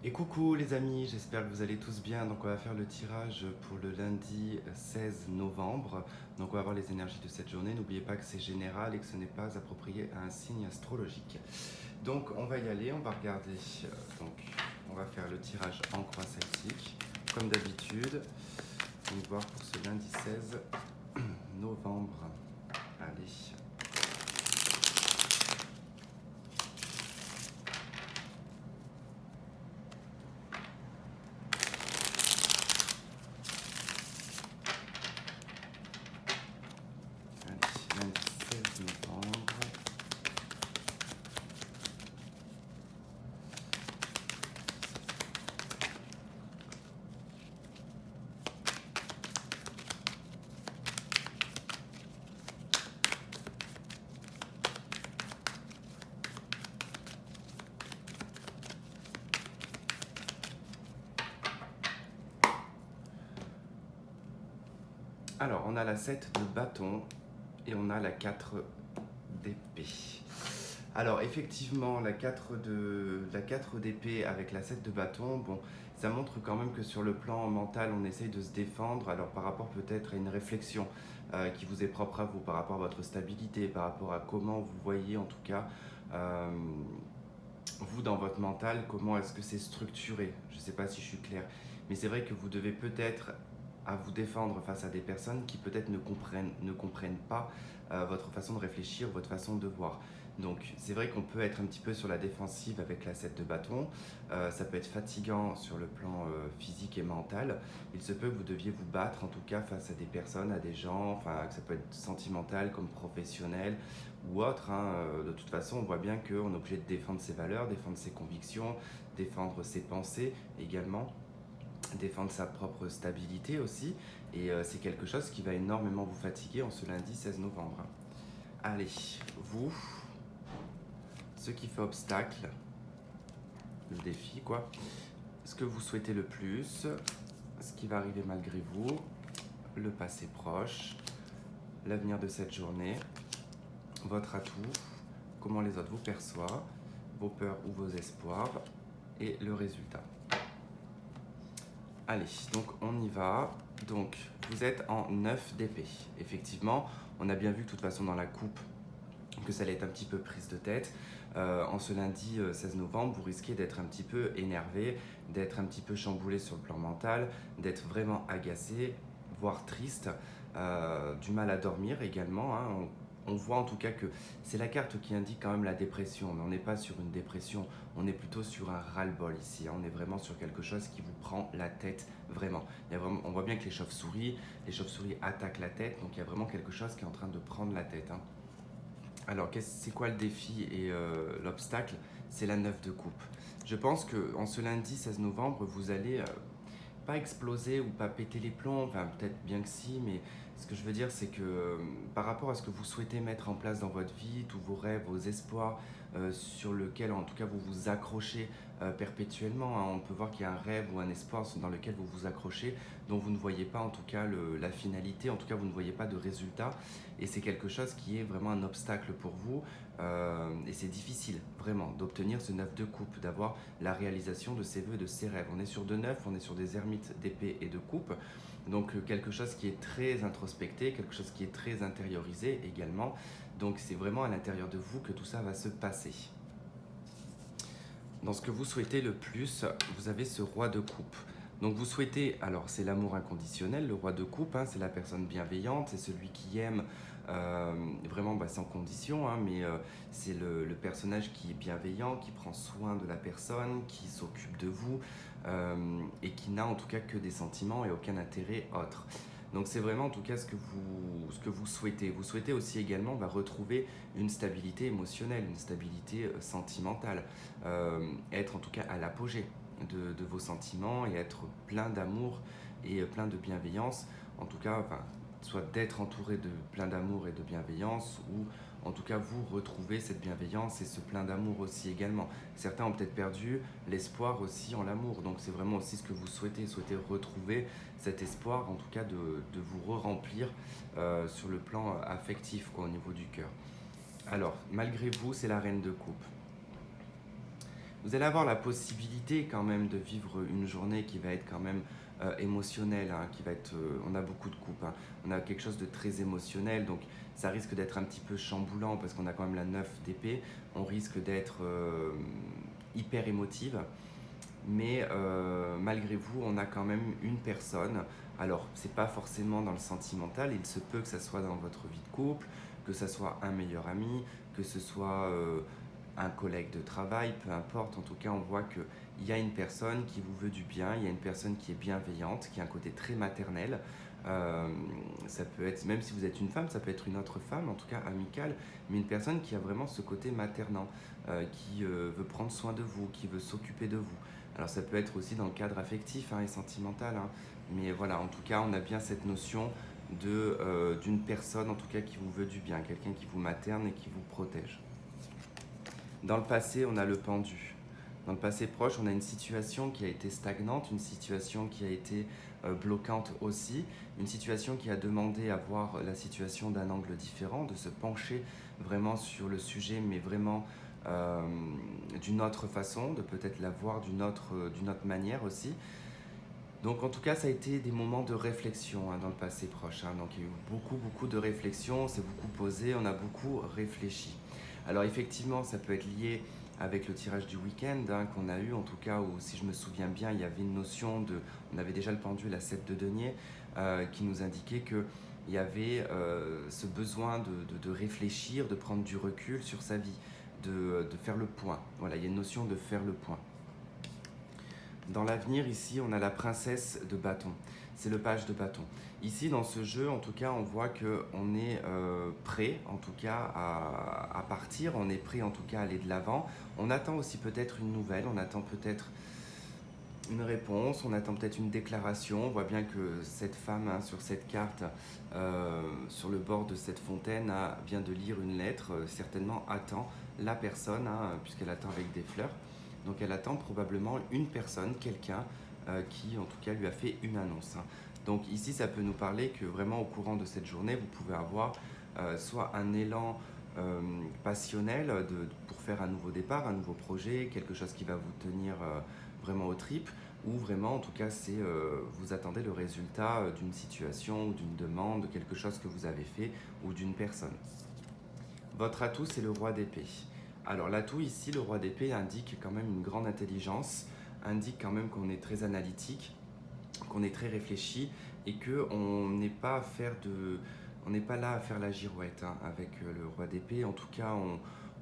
Et coucou les amis, j'espère que vous allez tous bien. Donc on va faire le tirage pour le lundi 16 novembre. Donc on va voir les énergies de cette journée. N'oubliez pas que c'est général et que ce n'est pas approprié à un signe astrologique. Donc on va y aller, on va regarder. Donc on va faire le tirage en croix celtique, comme d'habitude. On va voir pour ce lundi 16 novembre. Allez. Allez, lundi 16 novembre. Alors, on a la 7 de bâton et on a la 4 d'épée. Alors, effectivement, la 4 d'épée avec la 7 de bâton, bon, ça montre quand même que sur le plan mental, on essaye de se défendre. Alors, par rapport peut-être à une réflexion qui vous est propre à vous, par rapport à votre stabilité, par rapport à comment vous voyez en tout cas euh, vous dans votre mental, comment est-ce que c'est structuré. Je ne sais pas si je suis clair, mais c'est vrai que vous devez peut-être à vous défendre face à des personnes qui peut-être ne comprennent pas votre façon de réfléchir, votre façon de voir. Donc c'est vrai qu'on peut être un petit peu sur la défensive avec la 7 de bâton, ça peut être fatigant sur le plan physique et mental. Il se peut que vous deviez vous battre en tout cas face à des personnes, à des gens, enfin que ça peut être sentimental comme professionnel ou autre. De toute façon, on voit bien qu'on est obligé de défendre ses valeurs, défendre ses convictions, défendre ses pensées également, défendre sa propre stabilité aussi. Et c'est quelque chose qui va énormément vous fatiguer en ce lundi 16 novembre. Allez, vous, ce qui fait obstacle, le défi quoi, ce que vous souhaitez le plus, ce qui va arriver malgré vous, le passé proche, l'avenir de cette journée, votre atout, comment les autres vous perçoivent, vos peurs ou vos espoirs et le résultat. Allez, donc on y va. Donc vous êtes en 9 d'épée. Effectivement, on a bien vu de toute façon dans la coupe que ça allait être un petit peu prise de tête. En ce lundi 16 novembre, vous risquez d'être un petit peu énervé, d'être un petit peu chamboulé sur le plan mental, d'être vraiment agacé, voire triste, du mal à dormir également. On voit en tout cas que c'est la carte qui indique quand même la dépression, mais on n'est pas sur une dépression, on est plutôt sur un ras-le-bol ici. On est vraiment sur quelque chose qui vous prend la tête vraiment. On voit bien que les chauves-souris attaquent la tête, donc il y a vraiment quelque chose qui est en train de prendre la tête. Alors, c'est quoi le défi et l'obstacle? C'est la 9 de coupe. Je pense qu'en ce lundi 16 novembre, vous allez pas exploser ou pas péter les plombs, enfin peut-être bien que si, mais ce que je veux dire, c'est que par rapport à ce que vous souhaitez mettre en place dans votre vie, tous vos rêves, vos espoirs, sur lequel en tout cas vous vous accrochez perpétuellement, on peut voir qu'il y a un rêve ou un espoir dans lequel vous vous accrochez, dont vous ne voyez pas en tout cas la finalité, en tout cas vous ne voyez pas de résultat, et c'est quelque chose qui est vraiment un obstacle pour vous, et c'est difficile vraiment d'obtenir ce 9 de coupe, d'avoir la réalisation de ses vœux, de ses rêves. On est sur 2-9, on est sur des ermites d'épée et de coupe, donc quelque chose qui est très introspecté, quelque chose qui est très intériorisé également, donc c'est vraiment à l'intérieur de vous que tout ça va se passer. Dans ce que vous souhaitez le plus, vous avez ce roi de coupe. Donc vous souhaitez, alors c'est l'amour inconditionnel, le roi de coupe, c'est la personne bienveillante, c'est celui qui aime vraiment sans condition, mais c'est le personnage qui est bienveillant, qui prend soin de la personne, qui s'occupe de vous et qui n'a en tout cas que des sentiments et aucun intérêt autre. Donc c'est vraiment en tout cas ce que vous souhaitez. Vous souhaitez aussi également retrouver une stabilité émotionnelle, une stabilité sentimentale, être en tout cas à l'apogée de vos sentiments et être plein d'amour et plein de bienveillance, en tout cas, soit d'être entouré de plein d'amour et de bienveillance, ou en tout cas vous retrouvez cette bienveillance et ce plein d'amour aussi également. Certains ont peut-être perdu l'espoir aussi en l'amour, donc c'est vraiment aussi ce que vous souhaitez retrouver cet espoir, en tout cas de vous re-remplir sur le plan affectif au niveau du cœur. Alors, malgré vous, c'est la reine de coupe. Vous allez avoir la possibilité quand même de vivre une journée qui va être quand même émotionnelle, hein, qui va être, on a beaucoup de coupes, hein. On a quelque chose de très émotionnel, donc ça risque d'être un petit peu chamboulant parce qu'on a quand même la 9 d'épée, on risque d'être hyper émotive, mais malgré vous, on a quand même une personne. Alors, c'est pas forcément dans le sentimental, il se peut que ça soit dans votre vie de couple, que ça soit un meilleur ami, que ce soit un collègue de travail, peu importe. En tout cas, on voit qu'il y a une personne qui vous veut du bien, il y a une personne qui est bienveillante, qui a un côté très maternel. Euh, Ça peut être, même si vous êtes une femme, ça peut être une autre femme, en tout cas amicale, mais une personne qui a vraiment ce côté maternant, qui veut prendre soin de vous, qui veut s'occuper de vous. Alors ça peut être aussi dans le cadre affectif, hein, et sentimental, hein, mais voilà, en tout cas, on a bien cette notion d'une personne, en tout cas, qui vous veut du bien, quelqu'un qui vous materne et qui vous protège. Dans le passé, on a le pendu. Dans le passé proche, on a une situation qui a été stagnante, une situation qui a été bloquante aussi, une situation qui a demandé à voir la situation d'un angle différent, de se pencher vraiment sur le sujet, mais vraiment euh, d'une autre façon, de peut-être la voir d'une autre manière aussi. Donc en tout cas, ça a été des moments de réflexion, hein, dans le passé proche, hein. Donc il y a eu beaucoup de réflexion, on s'est beaucoup posé, on a beaucoup réfléchi. Alors effectivement, ça peut être lié avec le tirage du week-end, hein, qu'on a eu, en tout cas, où si je me souviens bien, il y avait une notion de... On avait déjà le pendule à 7 de denier, qui nous indiquait qu'il y avait ce besoin de réfléchir, de prendre du recul sur sa vie, de faire le point. Voilà, il y a une notion de faire le point. Dans l'avenir, ici, on a la princesse de bâton. C'est le page de bâton. Ici, dans ce jeu, en tout cas, on voit qu'on est prêt, en tout cas, à partir. On est prêt, en tout cas, à aller de l'avant. On attend aussi peut-être une nouvelle. On attend peut-être une réponse. On attend peut-être une déclaration. On voit bien que cette femme, hein, sur cette carte, sur le bord de cette fontaine, vient de lire une lettre. Certainement attend la personne, hein, puisqu'elle attend avec des fleurs. Donc elle attend probablement une personne, quelqu'un qui en tout cas lui a fait une annonce, hein. Donc ici ça peut nous parler que vraiment au courant de cette journée, vous pouvez avoir soit un élan passionnel pour faire un nouveau départ, un nouveau projet, quelque chose qui va vous tenir vraiment aux tripes, ou vraiment en tout cas c'est vous attendez le résultat d'une situation ou d'une demande, de quelque chose que vous avez fait ou d'une personne. Votre atout, c'est le roi d'épée. Alors l'atout ici, le roi d'épée, indique quand même une grande intelligence, indique quand même qu'on est très analytique, qu'on est très réfléchi et qu'on n'est pas on n'est pas là à faire la girouette, hein, avec le roi d'épée. En tout cas,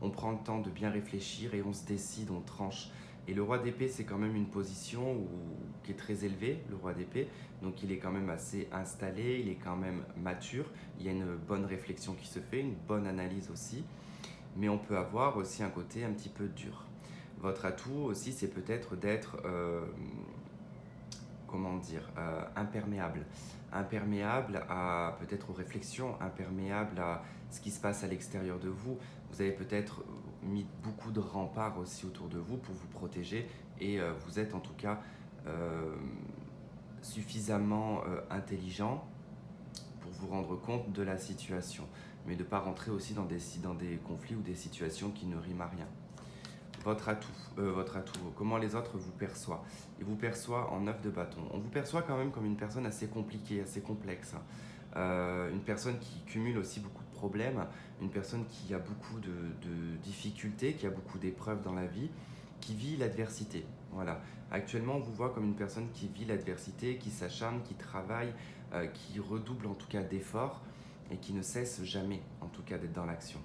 on prend le temps de bien réfléchir et on se décide, on tranche. Et le roi d'épée, c'est quand même une position qui est très élevée, le roi d'épée. Donc il est quand même assez installé, il est quand même mature. Il y a une bonne réflexion qui se fait, une bonne analyse aussi. Mais on peut avoir aussi un côté un petit peu dur. Votre atout aussi, c'est peut-être d'être, comment dire, imperméable. Imperméable à peut-être aux réflexions, imperméable à ce qui se passe à l'extérieur de vous. Vous avez peut-être mis beaucoup de remparts aussi autour de vous pour vous protéger et vous êtes en tout cas euh, suffisamment intelligent pour vous rendre compte de la situation, mais de ne pas rentrer aussi dans des conflits ou des situations qui ne riment à rien. Votre atout, comment les autres vous perçoivent. Ils vous perçoivent en 9 de bâton. On vous perçoit quand même comme une personne assez compliquée, assez complexe. Une personne qui cumule aussi beaucoup de problèmes, une personne qui a beaucoup de difficultés, qui a beaucoup d'épreuves dans la vie, qui vit l'adversité. Voilà. Actuellement, on vous voit comme une personne qui vit l'adversité, qui s'acharne, qui travaille, qui redouble en tout cas d'efforts et qui ne cesse jamais en tout cas d'être dans l'action.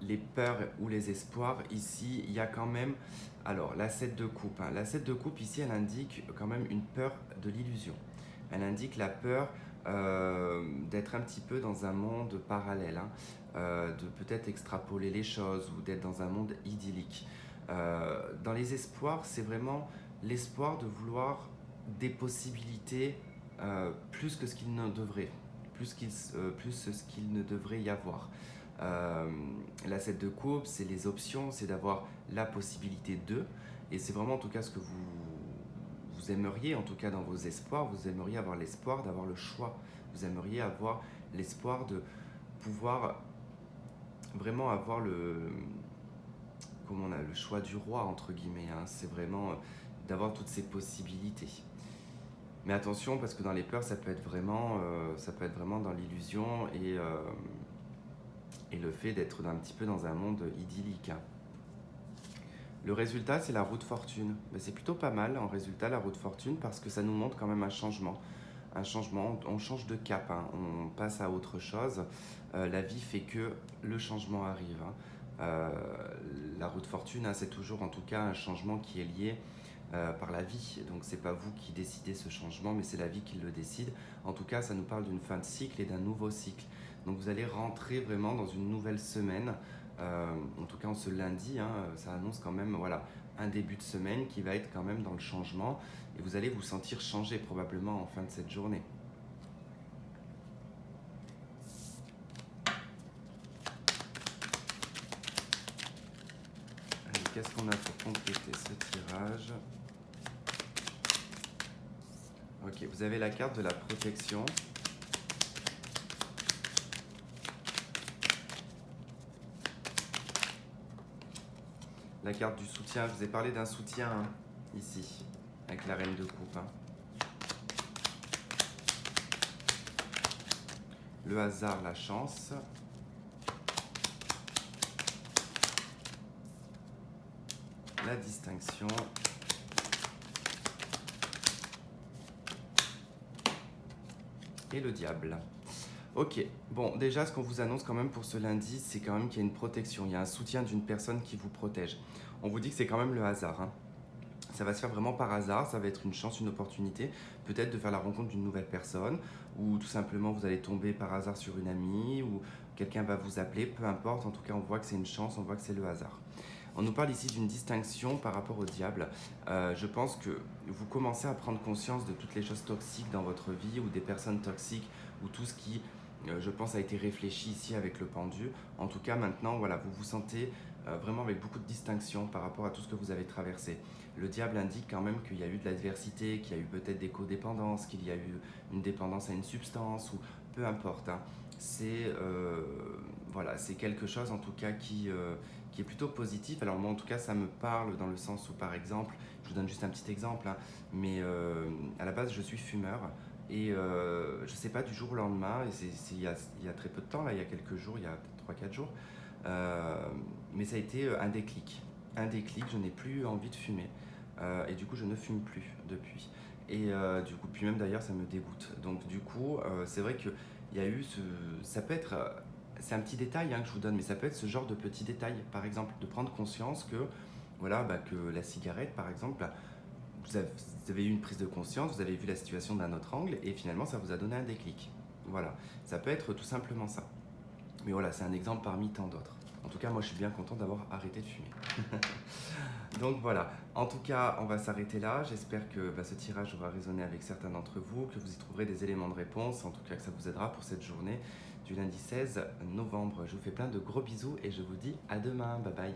Les peurs ou les espoirs, ici, il y a quand même... Alors, la 7 de coupe, hein. La 7 de coupe, ici, elle indique quand même une peur de l'illusion. Elle indique la peur d'être un petit peu dans un monde parallèle, hein, de peut-être extrapoler les choses ou d'être dans un monde idyllique. Dans les espoirs, c'est vraiment l'espoir de vouloir des possibilités plus que ce qu'il ne devrait, plus ce qu'il ne devrait y avoir. Euh, la 7 de coupe, c'est les options, c'est d'avoir la possibilité de, et c'est vraiment en tout cas ce que vous aimeriez, en tout cas dans vos espoirs, vous aimeriez avoir l'espoir d'avoir le choix, vous aimeriez avoir l'espoir de pouvoir vraiment avoir le, comme on a le choix du roi, entre guillemets, hein. C'est vraiment d'avoir toutes ces possibilités. Mais attention, parce que dans les peurs, ça peut être vraiment dans l'illusion et le fait d'être un petit peu dans un monde idyllique, hein. Le résultat, c'est la roue de fortune. Mais c'est plutôt pas mal en résultat, la roue de fortune, parce que ça nous montre quand même un changement. Un changement, on change de cap, hein, on passe à autre chose. La vie fait que le changement arrive, hein. Euh, la roue de fortune, hein, c'est toujours en tout cas un changement qui est lié par la vie. Donc c'est pas vous qui décidez ce changement, mais c'est la vie qui le décide. En tout cas, ça nous parle d'une fin de cycle et d'un nouveau cycle. Donc vous allez rentrer vraiment dans une nouvelle semaine. En tout cas, en ce lundi, hein, ça annonce quand même voilà, un début de semaine qui va être quand même dans le changement. Et vous allez vous sentir changé probablement en fin de cette journée. Allez, qu'est-ce qu'on a pour compléter ce tirage? Ok, vous avez la carte de la protection. La carte du soutien, je vous ai parlé d'un soutien hein, ici, avec la reine de coupe, hein. Le hasard, la chance. La distinction. Et le diable. Ok, bon, déjà, ce qu'on vous annonce quand même pour ce lundi, c'est quand même qu'il y a une protection, il y a un soutien d'une personne qui vous protège. On vous dit que c'est quand même le hasard, hein. Ça va se faire vraiment par hasard, ça va être une chance, une opportunité, peut-être de faire la rencontre d'une nouvelle personne, ou tout simplement vous allez tomber par hasard sur une amie, ou quelqu'un va vous appeler, peu importe, en tout cas on voit que c'est une chance, on voit que c'est le hasard. On nous parle ici d'une distinction par rapport au diable. Je pense que vous commencez à prendre conscience de toutes les choses toxiques dans votre vie, ou des personnes toxiques, ou tout ce qui, je pense, a été réfléchi ici avec le pendu. En tout cas, maintenant, voilà, vous vous sentez vraiment avec beaucoup de distinction par rapport à tout ce que vous avez traversé. Le diable indique quand même qu'il y a eu de l'adversité, qu'il y a eu peut-être des codépendances, qu'il y a eu une dépendance à une substance, ou peu importe, hein. C'est voilà, c'est quelque chose en tout cas qui est plutôt positif. Alors moi en tout cas ça me parle dans le sens où par exemple, je vous donne juste un petit exemple, hein, mais à la base je suis fumeur et je sais pas du jour au lendemain, et il y a très peu de temps, là, il y a quelques jours, il y a 3 4 jours, euh, mais ça a été un déclic. Un déclic, je n'ai plus envie de fumer. Et du coup je ne fume plus depuis. Et du coup, puis même d'ailleurs ça me dégoûte. Donc du coup, c'est vrai que il y a eu ce... Ça peut être... c'est un petit détail hein, que je vous donne, mais ça peut être ce genre de petit détail. Par exemple, de prendre conscience que, voilà, bah, que la cigarette, par exemple, bah, vous avez eu une prise de conscience, vous avez vu la situation d'un autre angle, et finalement, ça vous a donné un déclic. Voilà, ça peut être tout simplement ça. Mais voilà, c'est un exemple parmi tant d'autres. En tout cas, moi, je suis bien content d'avoir arrêté de fumer. Donc voilà, en tout cas, on va s'arrêter là. J'espère que bah, ce tirage aura résonné avec certains d'entre vous, que vous y trouverez des éléments de réponse, en tout cas que ça vous aidera pour cette journée du lundi 16 novembre. Je vous fais plein de gros bisous et je vous dis à demain. Bye bye.